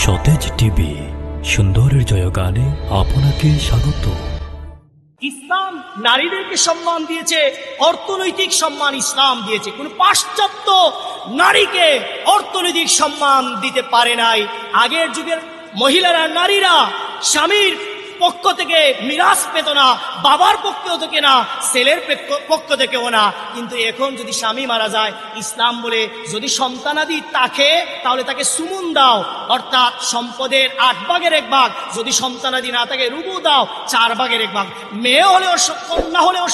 সতেজ টিভি সুন্দরের জয়গানে আপনাকে স্বাগত। ইসলাম নারীদেরকে সম্মান দিয়েছে, অর্থনৈতিক সম্মান ইসলাম দিয়েছে। কোন পাশ্চাত্য নারীকে অর্থনৈতিক সম্মান দিতে পারে নাই। আগের যুগের মহিলারা, নারীরা স্বামীর পক্ষ থেকে মিরাজ পেত না, বাবার পক্ষেও থেকে না, ছেলের পক্ষ থেকেও না। কিন্তু এখন যদি স্বামী মারা যায়, ইসলাম বলে যদি সন্তানাদি থাকে তাহলে তাকে সুমুন দাও, অর্থাৎ সম্পদের 8 ভাগের 1 ভাগ। যদি সন্তানাদি না থাকে রুবু দাও, 4 ভাগের 1 ভাগ। মেয়ে হলেও, কন্যা হলেও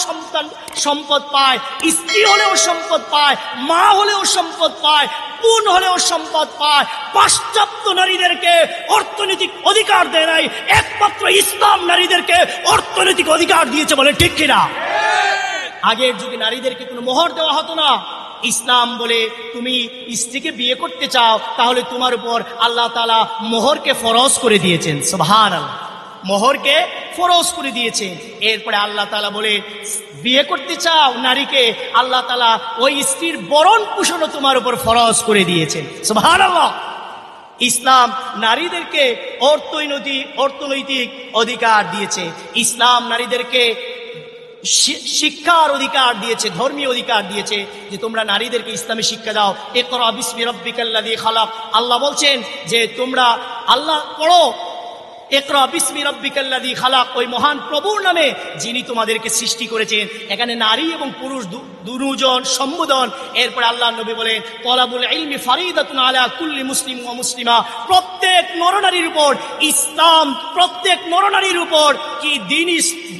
সম্পদ পায়, স্ত্রী হলেও সম্পদ পায়, মা হলেও সম্পদ পায়, বোন হলেও সম্পদ পায়। পাশ্চাত্য নারীদেরকে অর্থনৈতিক অধিকার দেয় নাই, একমাত্র ইসলাম নারীদেরকে অর্থনৈতিক অধিকার দিয়েছে, বলে ঠিক কিনা? আগের যুগে নারীদেরকে কোনো মোহর দেওয়া হতো না। ইসলাম বলে তুমি স্ত্রীকে বিয়ে করতে চাও তাহলে তোমার উপর আল্লাহ তাআলা মোহরকে ফরজ করে দিয়েছেন। সুবহানাল্লাহ, মোহরকে ফরজ করে দিয়েছেন। এরপরে আল্লাহ তাআলা বলে বিয়ে করতে চাও নারীকে, আল্লাহ তাআলা ওই স্ত্রীর বরণ পোষণও তোমার উপর ফরজ করে দিয়েছেন। সুবহানাল্লাহ। ইসলাম নারীদেরকে অর্থনৈতিক অধিকার দিয়েছে। ইসলাম নারীদেরকে শিক্ষার অধিকার দিয়েছে, ধর্মীয় অধিকার দিয়েছে, যে তোমরা নারীদেরকে ইসলামী শিক্ষা দাও। ইকরা বিসমি রাব্বিকাল্লাযী খালাক। আল্লাহ বলছেন যে তোমরা আল্লাহ পড়ো, ইকরা বিসমি রাব্বিকাল্লাযী খালাক, ওই মহান প্রভুর নামে যিনি তোমাদেরকে সৃষ্টি করেছেন। এখানে নারী এবং পুরুষ দুজন সম্বোধন। এরপরে আল্লাহ নবী বলেন তলাবুল ইলমি ফারিদাতুন আলা কুল্লি মুসলিম ওয়া মুসলিমা। প্রত্যেক নরনারীর উপর ইসলাম, প্রত্যেক নরনারীর উপর কি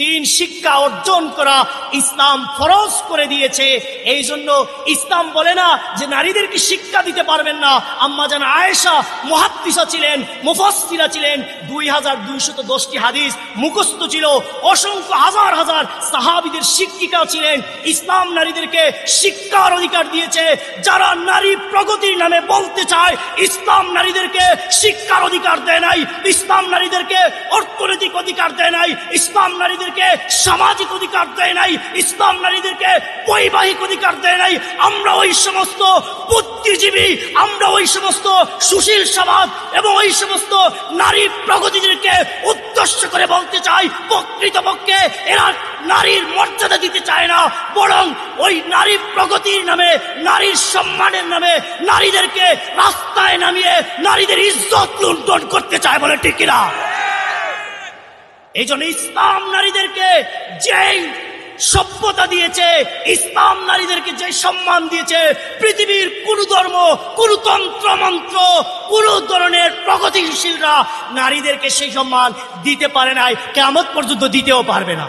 দিন শিক্ষা অর্জন করা ইসলাম ফরজ করে দিয়েছে। এই জন্য ইসলাম বলে না যে নারীদেরকে শিক্ষা দিতে পারবেন না। আম্মা জান আয়েশা মুহাদ্দিসা ছিলেন, মুফাসসিরা ছিলেন, 2210টি হাদিস মুখস্থ ছিল, অসংখ্য হাজার হাজার সাহাবীদের শিক্ষিকা ছিলেন। ইসলাম নারীদেরকে শিক্ষার অধিকার দিয়েছে। যারা নারী প্রগতির নামে বলতে চায়, ইসলাম নারীদেরকে শিক্ষার অধিকার দেয় নাই, ইসলাম নারীদেরকে অর্থনৈতিক অধিকার দেয় নাই, ইসলাম নারীদেরকে সামাজিক অধিকার দেয় নাই, ইসলাম নারীদেরকে বৈবাহিক অধিকার দেয় নাই। আমরা ওই সমস্ত বুদ্ধিজীবী, আমরা ওই সমস্ত সুশীল সমাজ এবং ওই সমস্ত নারী প্রগতিদেরকে উদ্দেশ্য করে বলতে চাই, প্রকৃতপক্ষে এরা নারীর মর্যাদা দিতে চায় না, বরং ওই নারী প্রগতির নামে, নারীর সম্মানের নামে নারীদেরকে রাস্তায় নামিয়ে নারীদের ইজ্জত লুণ্ঠন করতে চায়, বলে ঠিক কিনা? এই জন্য ইসলাম নারীদেরকে যেই সভ্যতা দিয়েছে, ইসলাম নারীদেরকে যে সম্মান দিয়েছে, পৃথিবীর কোন ধর্ম, কোন তন্ত্র মন্ত্র, কোন ধরনের প্রগতিশীলরা নারীদেরকে সেই সম্মান দিতে পারে নাই, কিয়ামত পর্যন্ত দিতেও পারবে না।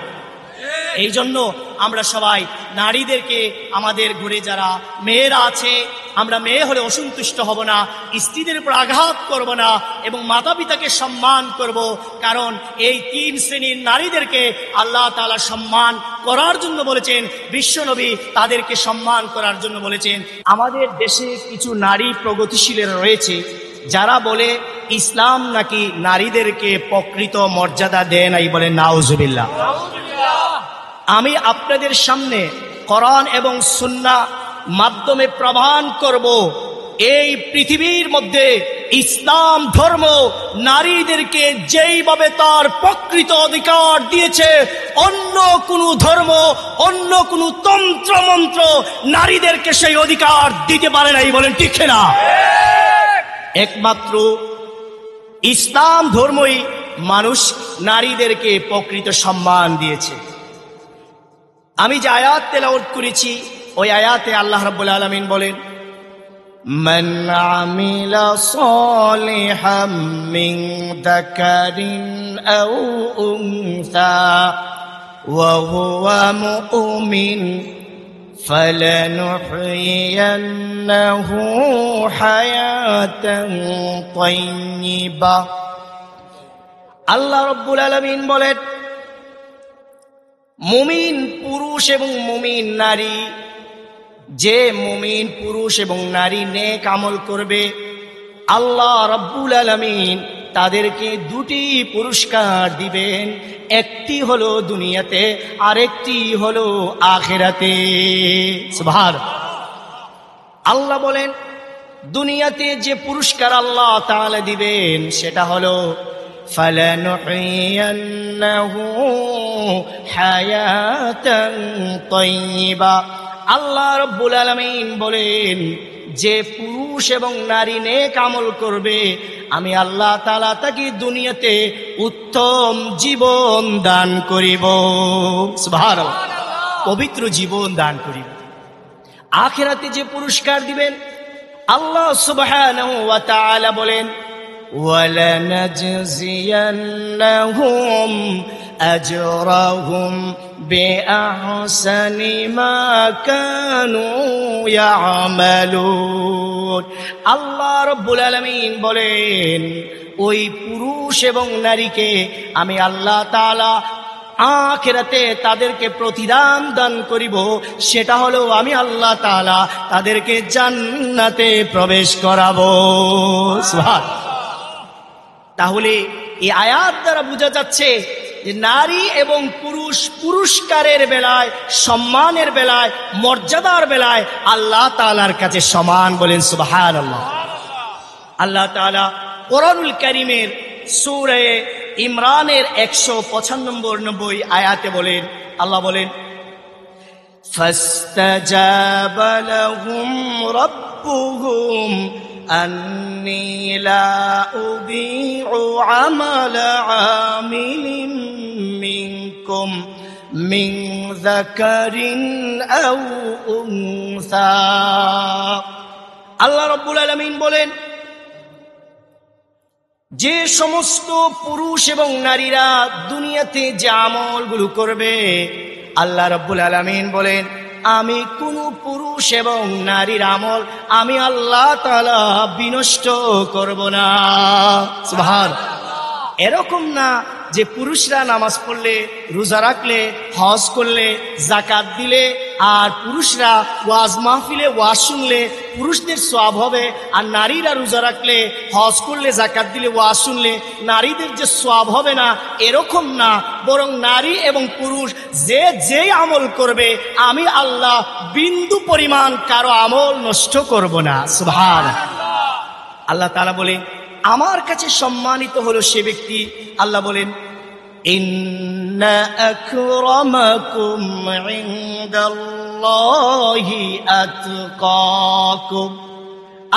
এই জন্য আমরা সবাই নারীদেরকে, আমাদের ঘরে যারা মেয়েরা আছে, আমরা মেয়ে হলে অসন্তুষ্ট হব না, স্ত্রীদের উপর আঘাত করব না এবং মাতা পিতাকে সম্মান করব। কারণ এই 3 শ্রেণীর নারীদেরকে আল্লাহ তাআলা সম্মান করার জন্য বলেছেন, বিশ্বনবী তাদেরকে সম্মান করার জন্য বলেছেন। আমাদের দেশে কিছু নারী প্রগতিশীলেরা রয়েছে যারা বলে ইসলাম নাকি নারীদেরকে প্রকৃত মর্যাদা দেয় নাই, বলে নাউজুবিল্লাহ। আমি আপনাদের সামনে কোরআন এবং সুন্নাহ মাধ্যমে প্রমাণ করব, এই পৃথিবীর মধ্যে ইসলাম ধর্ম নারীদেরকে যেইভাবে তার প্রকৃত অধিকার দিয়েছে, অন্য কোন ধর্ম, অন্য কোন তন্ত্র মন্ত্র নারীদেরকে সেই অধিকার দিতে পারে নাই, বলেন ঠিক না? একমাত্র ইসলাম ধর্মই মানুষ নারীদেরকে প্রকৃত সম্মান দিয়েছে। আমি যে আয়াত তেলাওয়াত করেছি, ওই আয়াতে আল্লাহ রাব্বুল আলামিন বলেন মান আমিলা সালিহাম মিন যাকারিন আও উনসা ওয়া হুয়া মুমিন ফালানুহইয়ান্নাহু হায়াতান তাইয়্যিবা। আল্লাহ রাব্বুল আলামিন বলেন মুমিন পুরুষ এবং মুমিন নারী, যে মুমিন পুরুষ এবং নারী নেক আমল করবে, আল্লাহ রাব্বুল আলামিন তাদেরকে 2টি পুরস্কার দিবেন। একটি হলো দুনিয়াতে, আরেকটি হলো আখিরাতে। সুবহানাল্লাহ। আল্লাহ বলেন দুনিয়াতে যে পুরস্কার আল্লাহ তাআলা দিবেন সেটা হলো ফালানুহিয়ান্নাহু হায়াতান তাইয়্যিবা। আল্লাহ রাব্বুল আলামিন বলেন, যে পুরুষ এবং নারী নেক আমল করবে আমি আল্লাহ তাআলা তাকে দুনিয়াতে উত্তম জীবন দান করিব। সুবহানাল্লাহ, পবিত্র জীবন দান করিব। আখিরাতে যে পুরস্কার দিবেন আল্লাহ সুবহানাহু ওয়া তাআলা বলেন, ওয়ালানাজজিয়ান্নাহুম আজরাহুম বিআহসানি মা কানু ইয়ামালুন। আল্লাহ রাব্বুল আলামিন বলেন, ওই পুরুষ এবং নারীকে আমি আল্লাহ তাআলা আখিরাতে তাদেরকে প্রতিদান দান করিব, সেটা হলো আমি আল্লাহ তাআলা তাদেরকে জান্নাতে প্রবেশ করাবো। সুবহানাল্লাহ। তাহলে এই আয়াত দ্বারা বোঝা যাচ্ছে যে নারী এবং পুরুষ পুরস্কারের বেলায়, সম্মানের বেলায়, মর্যাদার বেলায় আল্লাহ তাআলার কাছে সমান। বলেন সুবহানাল্লাহ। আল্লাহ তাআলা কোরআনুল কারীমের সূরা ইমরানের 195 আয়াতে বলেন, আল্লাহ বলেন, ফাস্তাজাবা লাহুম রাব্বুহুম আন্নী লা উযীউ আমালা আমিলিন মিনকুম মিন যাকারিন আও উনসা। আল্লাহ রাব্বুল আলামিন বলেন, যে সমস্ত পুরুষ এবং নারীরা দুনিয়াতে যে আমলগুলো করবে আল্লাহ রাব্বুল আলামিন বলেন, আমি কোন পুরুষ এবং নারীর আমল আমি আল্লাহ তাআলা বিনষ্ট করব না। সুবহানাল্লাহ। এরকম না যে পুরুষরা নামাজ পড়লে, রোজা রাখলে, হজ করলে, যাকাত দিলে আর পুরুষরা ওয়াজ মাহফিলে ওয়াজ শুনলে পুরুষদের সওয়াব হবে, আর নারীরা রোজা রাখলে, হজ করলে, যাকাত দিলে, ওয়াজ শুনলে নারীদের যে সওয়াব হবে না, এরকম না। বরং নারী এবং পুরুষ যে যেই আমল করবে আমি আল্লাহ বিন্দু পরিমাণ কারো আমল নষ্ট করব না। সুবহানাল্লাহ। আল্লাহ তাআলা বলে, আমার কাছে সম্মানিত হলো সে ব্যক্তি, আল্লাহ বলেন, ইন্না আকরামাকুম ইনদাল্লাহি আতকাকুম।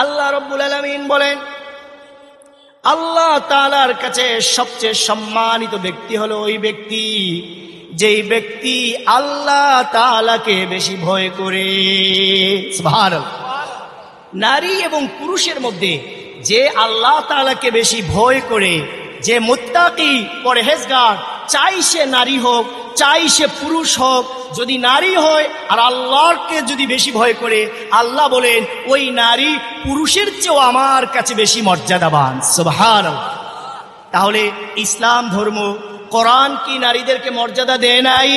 আল্লাহ রাব্বুল আলামিন বলেন, আল্লাহ তাআলার কাছে সবচেয়ে সম্মানিত ব্যক্তি হলো ওই ব্যক্তি যেই ব্যক্তি আল্লাহ তাআলাকে বেশি ভয় করে। সুবহানাল্লাহ। নারী এবং পুরুষের মধ্যে যে আল্লাহ তাআলাকে বেশি ভয় করে, যে মুত্তাকি পরহেজগার, চাই সে নারী হোক চাই সে পুরুষ হোক, যদি নারী হয় আর আল্লাহকে যদি বেশি ভয় করে, আল্লাহ বলেন ওই নারী পুরুষের চেয়েও আমার কাছে বেশি মর্যাদাবান। সুবহানাল্লাহ। তাহলে ইসলাম ধর্ম, কোরআন কি নারীদেরকে মর্যাদা দেয় নাই?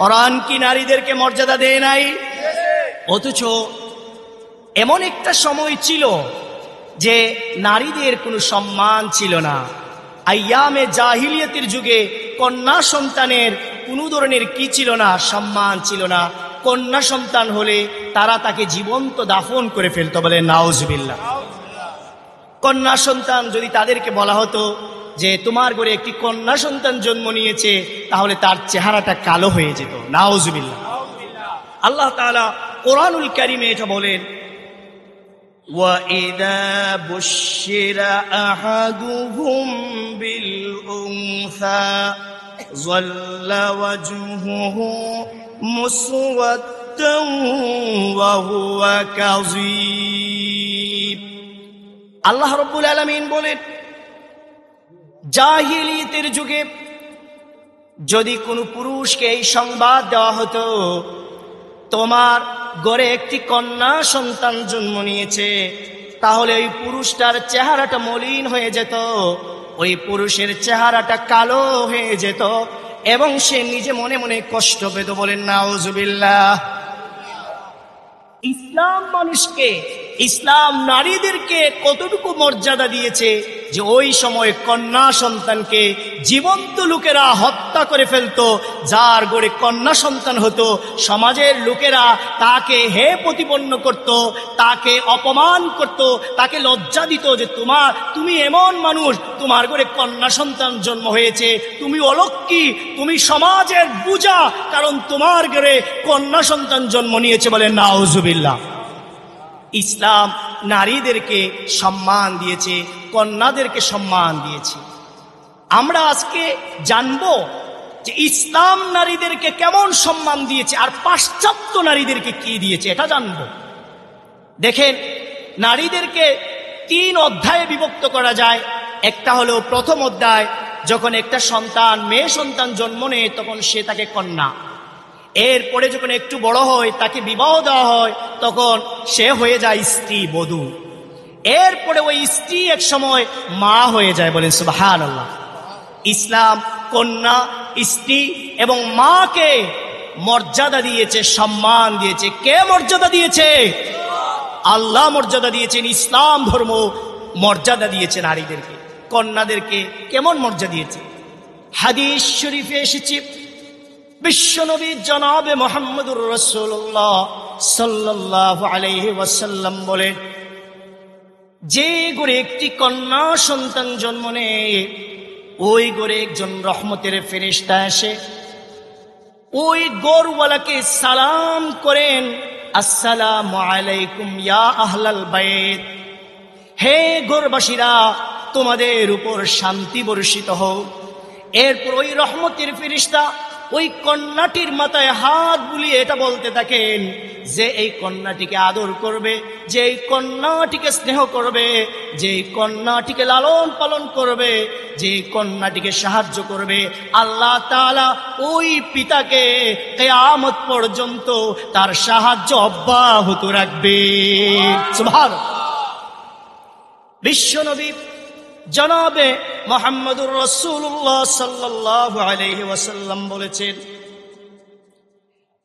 কোরআন কি নারীদেরকে মর্যাদা দেয় নাই? অথচ এমন একটা সময় ছিল যে নারীদের কোনো সম্মান ছিল না। আইয়ামে জাহিলিয়াতের যুগে কন্যা সন্তানের কোনো ধরনের কি ছিল না? সম্মান ছিল না। কন্যা সন্তান হলে তারা তাকে জীবন্ত দাফন করে ফেলতো। বলে নাউজুবিল্লাহ। কন্যা সন্তান যদি তাদেরকে বলা হতো যে তোমার ঘরে একটি কন্যা সন্তান জন্ম নিয়েছে, তাহলে তার চেহারাটা কালো হয়ে যেত। নাউজুবিল্লাহ। আল্লাহ তাআলা কোরআনুল কারীমে এটা বলেন, وَإِذَا بُشِّرَ أَحَدُهُم بِالْأُنثَى ظَلَّ وَجْهُهُ مُسْوَدًّا وَهُوَ كَظِيمٌ। আল্লাহ রাব্বুল আলামিন বলেন, জাহিলিয়াতের যুগে যদি কোনো পুরুষকে এই সংবাদ দেওয়া হতো তোমার ঘরে একটি কন্যা সন্তান জন্ম নিয়েছে, তাহলে ওই পুরুষটার চেহারাটা মলিন হয়ে যেত, ওই পুরুষের চেহারাটা কালো হয়ে যেত এবং সে নিজে মনে মনে কষ্ট পেত। বলেন নাউজুবিল্লাহ। ইসলাম মানুষকে ইসলাম নারীদেরকে কতটুকু মর্যাদা দিয়েছে যে ওই সময় কন্যা সন্তানকে জীবন্ত লোকেরা হত্যা করে ফেলতো। যার গড়ে কন্যা সন্তান হতো, সমাজের লোকেরা তাকে হে প্রতিপন্ন করত, তাকে অপমান করত, তাকে লজ্জা দিত যে তুমি এমন মানুষ, তোমার গড়ে কন্যা সন্তান জন্ম হয়েছে, তুমি অলক্ষী, তুমি সমাজের বোঝা, কারণ তোমার গড়ে কন্যা সন্তান জন্ম নিয়েছে। বলে নাউজুবিল্লাহ। ইসলাম নারীদেরকে সম্মান দিয়েছে, কন্যাদেরকে সম্মান দিয়েছে। আমরা আজকে জানব যে ইসলাম নারীদেরকে কেমন সম্মান দিয়েছে আর পাশ্চাত্য নারীদেরকে কি দিয়েছে, এটা জানব। দেখেন, নারীদেরকে 3 অধ্যায়ে বিভক্ত করা যায়। একটা হলো প্রথম অধ্যায়, যখন একটা সন্তান, মেয়ে সন্তান জন্ম নেয় তখন সে তাকে কন্যা। এরপরে যখন একটু বড় হয়, তাকে বিবাহ দেওয়া হয়, তখন সে হয়ে যায় স্ত্রী, বধূ। এরপরে ওই স্ত্রী এক সময় মা হয়ে যায়। বলেন সুবহানাল্লাহ। ইসলাম কন্যা, স্ত্রী এবং মাকে মর্যাদা দিয়েছে, সম্মান দিয়েছে। কে মর্যাদা দিয়েছে? আল্লাহ মর্যাদা দিয়েছেন। ইসলাম ধর্ম মর্যাদা দিয়েছে নারীদেরকে। কন্যাদেরকে কেমন মর্যাদা দিয়েছে? হাদিস শরীফে এসেছে, বিশ্বনবী জনাবে মুহাম্মদুর রাসূলুল্লাহ সাল্লাল্লাহু আলাইহি ওয়াসাল্লাম বলেন, যে ঘরে একটি কন্যা সন্তান জন্ম নেয়, ওই ঘরে একজন রহমতের ফেরেশতা আসে, ওই গোরওয়ালাকে সালাম করেন, আসসালামু আলাইকুম ইয়া আহলাল বাইত, হে গোরবাসীরা, তোমাদের উপর শান্তি বর্ষিত হোক। এরপর ওই রহমতের ফেরেশতা ওই কন্যাটির মাথায় হাত বুলিয়ে এটা বলতে থাকেন যে এই কন্যাটিকে আদর করবে, যে এই কন্যাটিকে স্নেহ করবে, যে এই কন্যাটিকে লালন পালন করবে, যে এই কন্যাটিকে সাহায্য করবে, আল্লাহ তাআলা ওই পিতাকে কিয়ামত পর্যন্ত তার সাহায্য অব্যাহত রাখবে। সুবহানাল্লাহ। বিশ্বনবী জনাবে মুহাম্মদুর রাসূলুল্লাহ সাল্লাল্লাহু আলাইহি ওয়াসাল্লাম বলেছেন,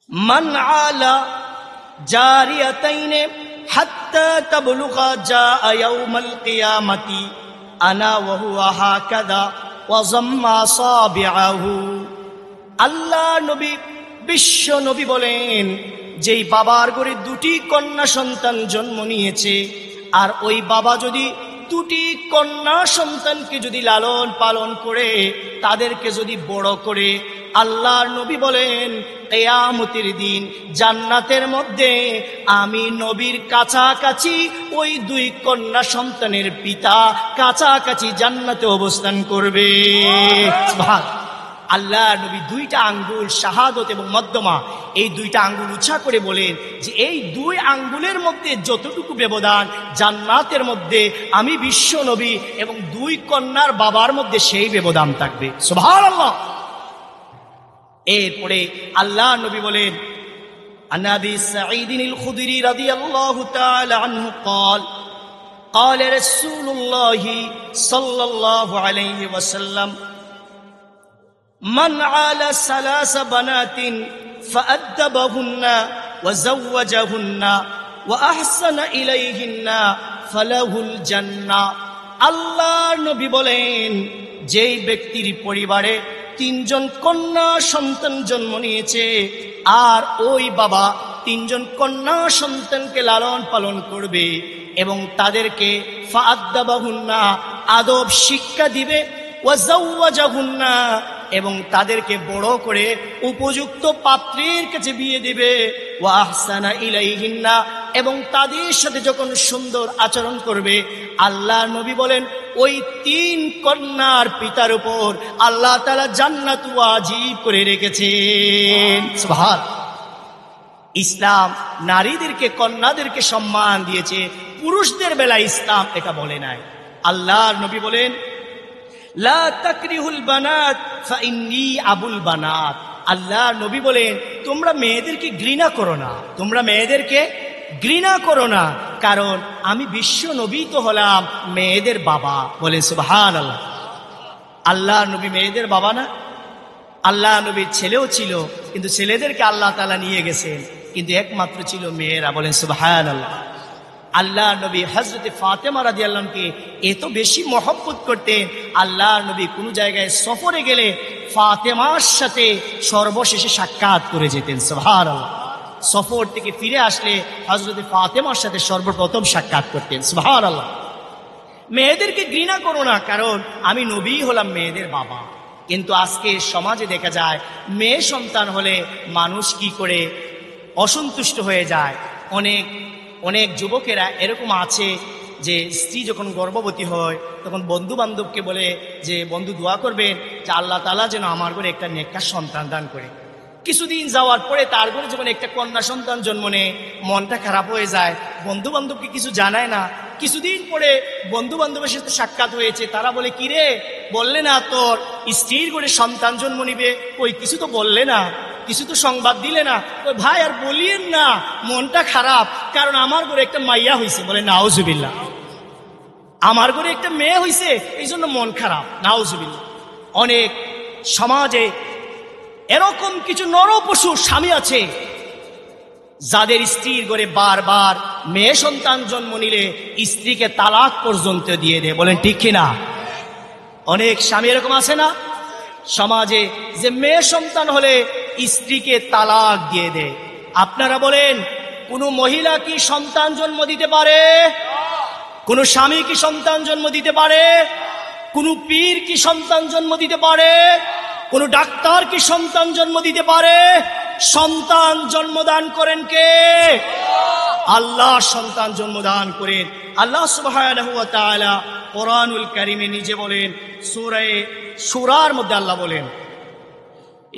মান আলা জারিয়াতাইনে হাত্তা তাবলুগা জাআ ইয়াউমাল কিয়ামাতি আনা ওয়া হুয়া হাকাযা ওয়া যাম্মা সাবিআহু। আল্লাহ নবী, বিশ্ব নবী বলেন, যেই বাবার ঘরে 2টি কন্যা সন্তান জন্ম নিয়েছে, আর ওই বাবা যদি 2টি কন্যা সন্তানকে যদি লালন পালন করে, তাদেরকে যদি বড় করে, আল্লাহর নবী বলেন কিয়ামতের দিন জান্নাতের মধ্যে আমি নবীর কাছাকাছি ওই 2 কন্যা সন্তানের পিতা কাছাকাছি জান্নাতে অবস্থান করবে। সুবহানাল্লাহ। আল্লাহ নবী 2টা আঙ্গুল শাহাদত এবং মধ্যমা, এই 2টা আঙ্গুল উঁচা করে বলেন যে এই 2 আঙ্গুলের মধ্যে যতটুকু ব্যবধান জান্নাতের মধ্যে আমি বিশ্ব নবী এবং 2 কন্যার বাবার মধ্যে সেই ব্যবধান থাকবে। সুবহানাল্লাহ। এরপরে আল্লাহ নবী বলেন, আন আবি সাঈদিল খুদরি রাদিয়াল্লাহু তাআলা আনহু قال قال رسول الله صلى الله عليه وسلم من عال 3 بنات فأدبهن وزوجهن وأحسن إليهن فله الجنة। আল্লাহ নবী বলেন, যেই ব্যক্তির পরিবারে 3 জন কন্যা সন্তান জন্ম নিয়েছে, আর ওই বাবা 3 জন কন্যা সন্তানকে লালন পালন করবে এবং তাদেরকে ফাআদ্দাবাহুন্না আদব শিক্ষা দিবে, ওয়াজাওয়াজাহুন্না এবং তাদেরকে বড় করে উপযুক্ত পাত্রের কাছে বিয়ে দিবে, ওয়া আহসানা ইলাইহিন্না এবং তাদের সাথে যখন সুন্দর আচরণ করবে, আল্লাহ নবী বলেন ওই 3 কন্যার পিতার উপর আল্লাহ তাআলা জান্নাত ওয়াজিব করে রেখেছেন। সুবহানাল্লাহ। ইসলাম নারীদেরকে, কন্যাদেরকে সম্মান দিয়েছে। পুরুষদের বেলা ইসলাম এটা বলে নাই। আল্লাহর নবী বলেন, লা তাকরিহুল বানাত ফাইন্নী আবুল বানাত। আল্লাহ নবী বলেন, তোমরা মেয়েদেরকে ঘৃণা করো না, তোমরা মেয়েদেরকে ঘৃণা করো না, কারণ আমি বিশ্ব নবী তো হলাম মেয়েদের বাবা। বলেন সুবহানাল্লাহ। আল্লাহ নবী মেয়েদের বাবা না? আল্লাহ নবীর ছেলেও ছিল, কিন্তু ছেলেদেরকে আল্লাহ তাআলা নিয়ে গেছেন, কিন্তু একমাত্র ছিল মেয়েরা। বলেন সুবহানাল্লাহ। আল্লাহ নবী হযরত ফাতেমা রাদিয়াল্লাহু আনহাকে এত বেশি মহব্বত করতেন, আল্লাহ নবী কোনো জায়গায় সফরে গেলে ফাতেমার সাথে সর্বশেষে সাক্ষাৎ করে যেতেন। সুবহানাল্লাহ। সফর থেকে ফিরে আসলে হযরত ফাতেমার সাথে সর্বপ্রথম সাক্ষাৎ করতেন। সুবহানাল্লাহ। মেয়েদেরকে ঘৃণা করো না, কারণ আমি নবী হলাম মেয়েদের বাবা। কিন্তু আজকে সমাজে দেখা যায় মেয়ে সন্তান হলে মানুষ কি করে অসন্তুষ্ট হয়ে যায়। অনেক যুবকেরা এরকম আছে যে স্ত্রী যখন গর্ভবতী হয় তখন বন্ধু বান্ধবকে বলে যে বন্ধু দোয়া করবেন যে আল্লাহ তাআলা যেন আমার ঘরে একটা নেককার সন্তান দান করে। কিছুদিন যাওয়ার পরে তার ঘরে যখন একটা কন্যা সন্তান জন্ম নেয় মনটা খারাপ হয়ে যায়, বন্ধু বান্ধবকে কিছু জানায় না। কিছুদিন পরে বন্ধু বান্ধবের সাথে সাক্ষাৎ হয়েছে, তারা বলে কি রে বললে না তোর স্ত্রীর ঘরে সন্তান জন্ম নিবে, ওই কিছু তো বললে না, কিছু তো সংবাদ দিলে না। ওই ভাই আর বলিয়েন না, মনটা খারাপ, কারণ আমার ঘরে একটা মাইয়া হয়েছে। বলে নাউজুবিল্লাহ, আমার ঘরে একটা মেয়ে হয়েছে এই জন্য মন খারাপ। নাউজুবিল্লাহ। অনেক সমাজে এরকম কিছু নরপশু স্বামী আছে যাদের স্ত্রীর ঘরে বারবার মেয়ে সন্তান জন্ম নিলে স্ত্রীকে তালাক পর্যন্ত দিয়ে দেয়। বলেন ঠিক কিনা? অনেক স্বামী এরকম আছে না সমাজে, যে মেয়ে সন্তান হলে স্ত্রীকে তালাক দিয়ে দেয়। আপনারা বলেন কোনো মহিলা কি সন্তান জন্ম দিতে পারে? কোনো স্বামী কি সন্তান জন্ম দিতে পারে? কোনো পীর কি সন্তান জন্ম দিতে পারে? কোনো ডাক্তার কি সন্তান জন্ম দিতে পারে? সন্তান জন্মদান করেন কে? আল্লাহ সন্তান জন্মদান করেন। আল্লাহ সুবহানাহু ওয়া তাআলা কোরআনুল কারীমে নিজে বলেন, সূরা শূরার মধ্যে আল্লাহ বলেন,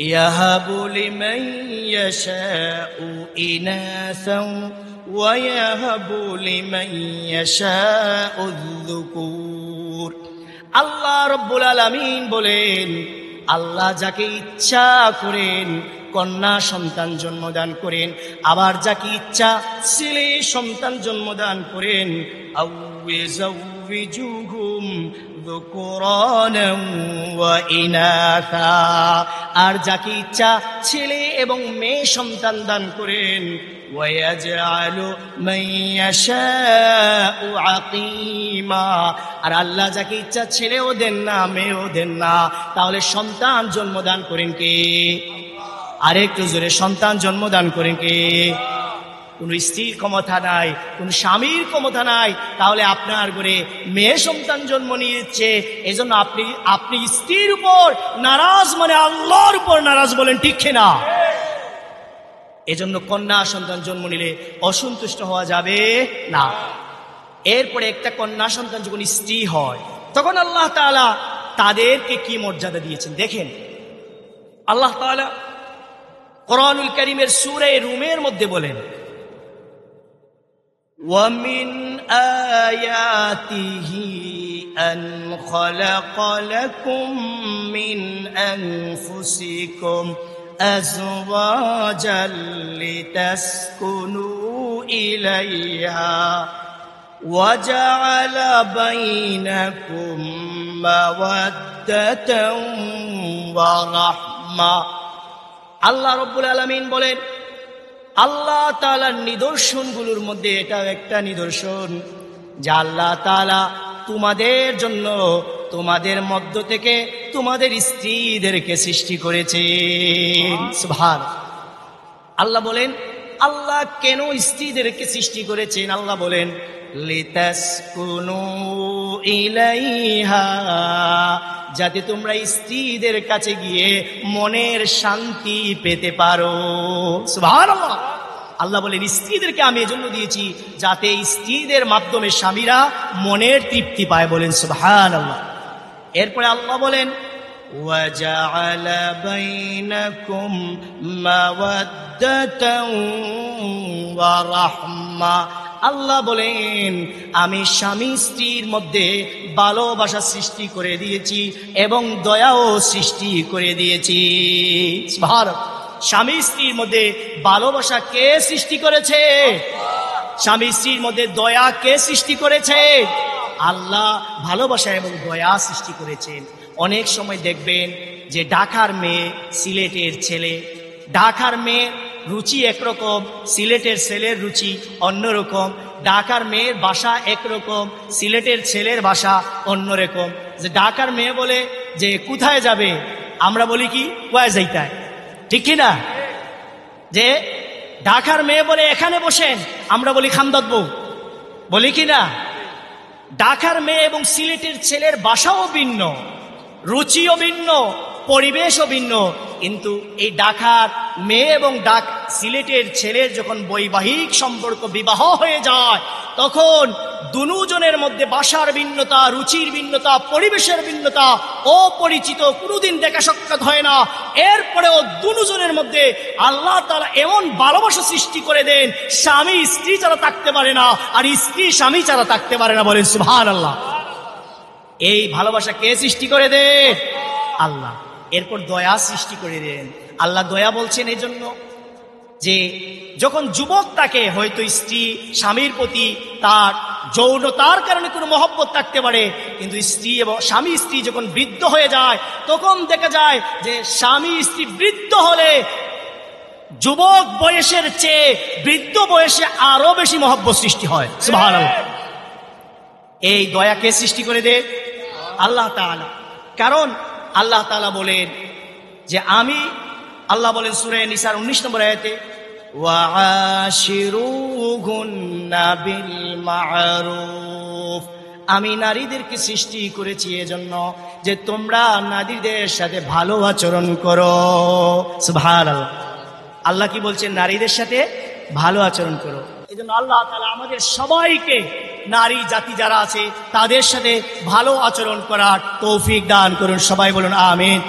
ইয়াহাবু লিমান ইয়াশাউ ইনাসান ওয়া ইয়াহাবু লিমান ইয়াশাউ যুকুর। আল্লাহ রাব্বুল আলামিন বলেন, আল্লাহ যাকে ইচ্ছা করেন কন্যা সন্তান জন্মদান করেন, আবার যাকে ইচ্ছা ছেলে সন্তান জন্মদান করেন। আও ইয়াযাওবিজুহুম যুকরানান ওয়া ইনাসা, আর যাকে ইচ্ছা ছেলে এবং মেয়ে সন্তান দান করেন। ওয়ায়াজআলু মান ইয়াশাউ আকিমা, আর আল্লাহ যাকে ইচ্ছা ছেলেও দেন না মেয়েও দেন না। তাহলে সন্তান জন্মদান করেন কে? আরেকটু জোরে, সন্তান জন্মদান করেন কে? কোন স্ত্রীর ক্ষমতা নাই, কোন স্বামীর ক্ষমতা নাই। তাহলে আপনার ঘরে মেয়ে সন্তান জন্ম নিয়েছে, এজন্য আপনি স্ত্রীর উপর নারাজ, মানে আল্লাহর উপর নারাজ। বলেন ঠিক না? এজন্য কন্যা সন্তান জন্ম নিলে অসন্তুষ্ট হওয়া যাবে না। এরপরে একটা কন্যা সন্তান যখন স্ত্রী হয় তখন আল্লাহ তাআলা তাদেরকে কি মর্যাদা দিয়েছেন দেখেন। আল্লাহ তাআলা কোরআনুল কারীমের সূরা রুমের মধ্যে বলেন, وَمِنْ آيَاتِهِ أَنْ خَلَقَ لَكُم مِّنْ أَنفُسِكُمْ أَزْوَاجًا لِتَسْكُنُوا إِلَيْهَا وَجَعَلَ بَيْنَكُم مَّوَدَّةً وَرَحْمَةً। আল্লাহ রাব্বুল আলামিন বলেন, আল্লাহ তাআলার নিদর্শনগুলোর মধ্যে এটা একটা নিদর্শন যে আল্লাহ তাআলা তোমাদের জন্য তোমাদের মধ্য থেকে তোমাদের স্ত্রীদেরকে সৃষ্টি করেছেন। সুবহানাল্লাহ। আল্লাহ বলেন, আল্লাহ কেন স্ত্রীদেরকে সৃষ্টি করেছেন? আল্লাহ বলেন, লিতাসকুনু ইলাইহা, যাতে তোমরা স্ত্রীদের কাছে গিয়ে মনের শান্তি পেতে পারো। সুবহানাল্লাহ। আল্লাহ বলেন স্ত্রীদেরকে আমি এজন্য দিয়েছি যাতে স্ত্রীদের মাধ্যমে স্বামীরা মনের তৃপ্তি পায়। বলেন সুবহানাল্লাহ। এরপরে আল্লাহ বলেন, ওয়াজআলা বাইনাকুম মাওয়াদ্দাতাও ওয়া রাহমা। আল্লাহ বলেন আমি স্বামী স্ত্রীর মধ্যে ভালোবাসা সৃষ্টি করে দিয়েছি এবং দয়াও সৃষ্টি করে দিয়েছি। সুবহানাল্লাহ। স্বামী স্ত্রীর মধ্যে ভালোবাসা কে সৃষ্টি করেছে? স্বামী স্ত্রীর মধ্যে দয়া কে সৃষ্টি করেছে? আল্লাহ ভালোবাসা এবং দয়া সৃষ্টি করেছেন। অনেক সময় দেখবেন যে ঢাকার মেয়ে সিলেটের ছেলে, ঢাকার মেয়ে রুচি একরকম, সিলেটের ছেলের রুচি অন্যরকম। ঢাকার মেয়ের বাসা একরকম, সিলেটের ছেলের বাসা অন্যরকম। যে ঢাকার মেয়ে বলে যে কোথায় যাবে, আমরা বলি কি কোয়ায় যাইতায়, ঠিক কি না? যে ঢাকার মেয়ে বলে এখানে বসেন, আমরা বলি খামদাত বউ, বলি কি না? ঢাকার মেয়ে এবং সিলেটের ছেলের বাসাও ভিন্ন, রুচিও ভিন্ন, পরিবেশও ভিন্ন। কিন্তু এই ঢাকার মেয়ে এবং সিলেটের ছেলের যখন বৈবাহিক সম্পর্ক, বিবাহ হয়ে যায়, তখন দুজনের মধ্যে বাসার ভিন্নতা, রুচির ভিন্নতা, পরিবেশের ভিন্নতা, অপরিচিত, কোনোদিন দেখা সাক্ষাৎ হয় না। এরপরেও দুজনের মধ্যে আল্লাহ তাআলা এমন ভালোবাসা সৃষ্টি করে দেন, স্বামী স্ত্রী ছাড়া থাকতে পারে না, আর স্ত্রী স্বামী ছাড়া থাকতে পারে না। বলেন সুবহানাল্লাহ। এই ভালোবাসা কে সৃষ্টি করে দেন? আল্লাহ। এরপর দয়া সৃষ্টি করে দেন আল্লাহ। দয়া বলছেন এই জন্য যে যখন যুবক তাকে, হয়তো স্ত্রী স্বামীর প্রতি তার যৌনতার কারণে কোনো মহব্বত থাকতে পারে, কিন্তু স্ত্রী এবং স্বামী স্ত্রী যখন বৃদ্ধ হয়ে যায়, তখন দেখা যায় যে স্বামী স্ত্রী বৃদ্ধ হলে যুবক বয়সের চেয়ে বৃদ্ধ বয়সে আরো বেশি মহব্বত সৃষ্টি হয়। সুবহানাল্লাহ। এই দয়া কে সৃষ্টি করে দেন? আল্লাহ তাআলা। কারণ আল্লাহ তাআলা বলেন যে আল্লাহ বলেন সূরা নিসার 19 নম্বর আয়াতে, ওয়াআশিরুহুন্না বিল মা'রুফ, আমি নারীদেরকে সৃষ্টি করেছি এজন্য যে তোমরা নারীদের সাথে ভালো আচরণ করো। সুবহানাল্লাহ। আল্লাহ কি বলছেন? নারীদের সাথে ভালো আচরণ করো। এজন্য আল্লাহ তাআলা আমাদের সবাইকে, নারী জাতি যারা আছে তাদের সাথে ভালো আচরণ করার তৌফিক দান করুন। সবাই বলুন আমিন।